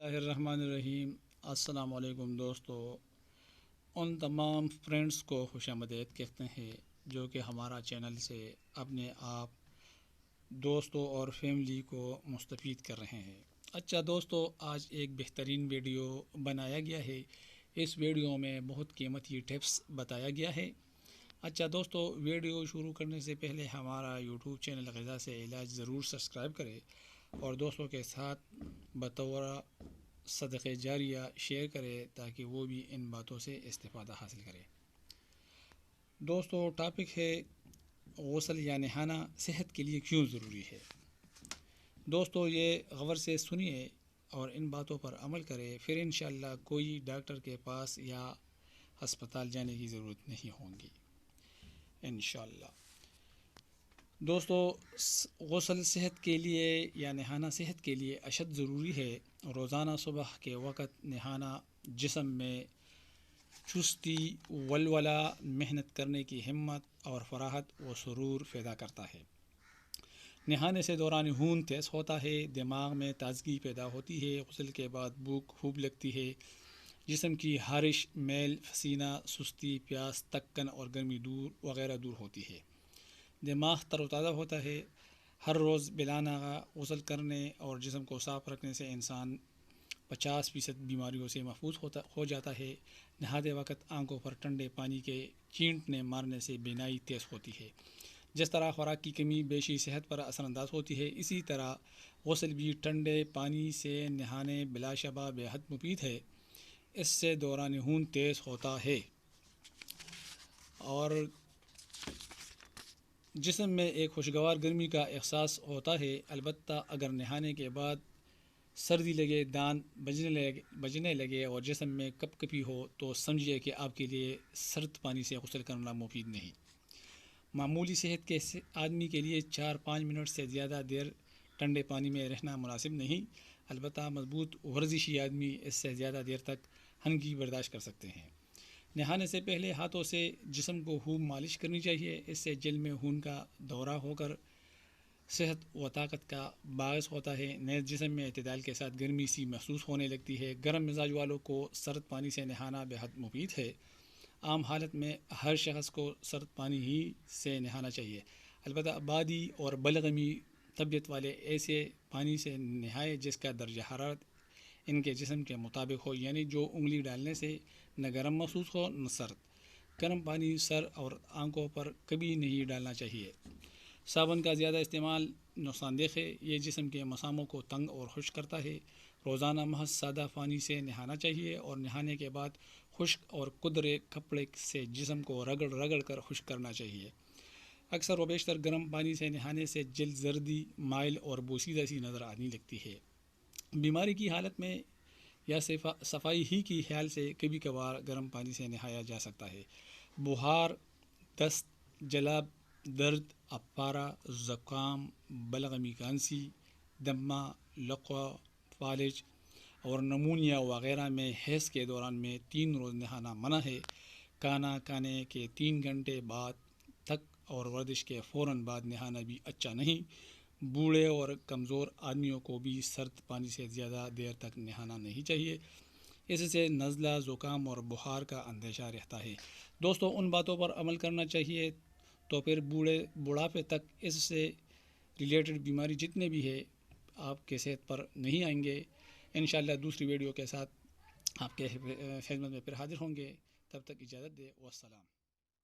اللہ الرحمن الرحیم۔ السلام علیکم دوستو، ان تمام فرینڈس کو خوش آمدید کہتے ہیں جو کہ ہمارا چینل سے اپنے آپ دوستوں اور فیملی کو مستفید کر رہے ہیں۔ اچھا دوستو، آج ایک بہترین ویڈیو بنایا گیا ہے۔ اس ویڈیو میں بہت قیمتی ٹپس بتایا گیا ہے۔ اچھا دوستو، ویڈیو شروع کرنے سے پہلے ہمارا یوٹیوب چینل غذا سے علاج ضرور سبسکرائب کرے اور دوستوں کے ساتھ بطور صدقہ جاریہ شیئر کرے تاکہ وہ بھی ان باتوں سے استفادہ حاصل کرے۔ دوستو، ٹاپک ہے غسل یا نہانا صحت کے لیے کیوں ضروری ہے۔ دوستو، یہ غور سے سنیے اور ان باتوں پر عمل کرے، پھر انشاءاللہ کوئی ڈاکٹر کے پاس یا ہسپتال جانے کی ضرورت نہیں ہوگی انشاءاللہ۔ دوستو، غسل صحت کے لیے یا نہانا صحت کے لیے اشد ضروری ہے۔ روزانہ صبح کے وقت نہانا جسم میں چستی، ولولہ، محنت کرنے کی ہمت اور فراحت و سرور پیدا کرتا ہے۔ نہانے سے دوران خون تیز ہوتا ہے، دماغ میں تازگی پیدا ہوتی ہے، غسل کے بعد بھوک خوب لگتی ہے، جسم کی خارش، میل، پسینہ، سستی، پیاس، تکن اور گرمی وغیرہ دور ہوتی ہے، دماغ تر و تازہ ہوتا ہے۔ ہر روز بلا غسل کرنے اور جسم کو صاف رکھنے سے انسان 50% بیماریوں سے محفوظ ہو جاتا ہے۔ نہاتے وقت آنکھوں پر ٹھنڈے پانی کے چینٹنے مارنے سے بینائی تیز ہوتی ہے۔ جس طرح خوراک کی کمی بیشی صحت پر اثر انداز ہوتی ہے، اسی طرح غسل بھی ٹھنڈے پانی سے نہانے بلا شبہ بے حد مفید ہے۔ اس سے دوران خون تیز ہوتا ہے اور جسم میں ایک خوشگوار گرمی کا احساس ہوتا ہے۔ البتہ اگر نہانے کے بعد سردی لگے، دانت بجنے لگے اور جسم میں کپ کپی ہو تو سمجھیے کہ آپ کے لیے سرد پانی سے غسل کرنا مفید نہیں۔ معمولی صحت کے آدمی کے لیے 4-5 منٹ سے زیادہ دیر ٹھنڈے پانی میں رہنا مناسب نہیں۔ البتہ مضبوط ورزشی آدمی اس سے زیادہ دیر تک خنگی برداشت کر سکتے ہیں۔ نہانے سے پہلے ہاتھوں سے جسم کو خوب مالش کرنی چاہیے۔ اس سے جلد میں خون کا دورہ ہو کر صحت و طاقت کا باعث ہوتا ہے۔ نیز جسم میں اعتدال کے ساتھ گرمی سی محسوس ہونے لگتی ہے۔ گرم مزاج والوں کو سرد پانی سے نہانا بے حد مفید ہے۔ عام حالت میں ہر شخص کو سرد پانی ہی سے نہانا چاہیے، البتہ بادی اور بلغمی طبیعت والے ایسے پانی سے نہائے جس کا درجہ حرارت ان کے جسم کے مطابق ہو، یعنی جو انگلی ڈالنے سے نہ گرم محسوس ہو نہ سرد۔ گرم پانی سر اور آنکھوں پر کبھی نہیں ڈالنا چاہیے۔ صابن کا زیادہ استعمال نقصان دہ ہے، یہ جسم کے مساموں کو تنگ اور خشک کرتا ہے۔ روزانہ محض سادہ پانی سے نہانا چاہیے اور نہانے کے بعد خشک اور قدرے کپڑے سے جسم کو رگڑ کر خشک کرنا چاہیے۔ اکثر و بیشتر گرم پانی سے نہانے سے جلد زردی، مائل اور بوسیدہ سی نظر آنے لگتی ہے۔ بیماری کی حالت میں یا صفائی ہی کی خیال سے کبھی کبھار گرم پانی سے نہایا جا سکتا ہے۔ بخار، دست، جلاب، درد، اپارہ، زکام، بلغمی کھانسی، دمہ، لقوہ، فالج اور نمونیا وغیرہ میں حیض کے دوران میں 3 روز نہانا منع ہے۔ کھانا کھانے کے 3 گھنٹے بعد تک اور ورزش کے فوراً بعد نہانا بھی اچھا نہیں۔ بوڑھے اور کمزور آدمیوں کو بھی سرد پانی سے زیادہ دیر تک نہانا نہیں چاہیے، اس سے نزلہ، زکام اور بخار کا اندیشہ رہتا ہے۔ دوستو، ان باتوں پر عمل کرنا چاہیے تو پھر بڑھاپے تک اس سے ریلیٹڈ بیماری جتنے بھی ہے آپ کے صحت پر نہیں آئیں گے۔ انشاءاللہ دوسری ویڈیو کے ساتھ آپ کے خدمت میں پھر حاضر ہوں گے۔ تب تک اجازت دے، والسلام۔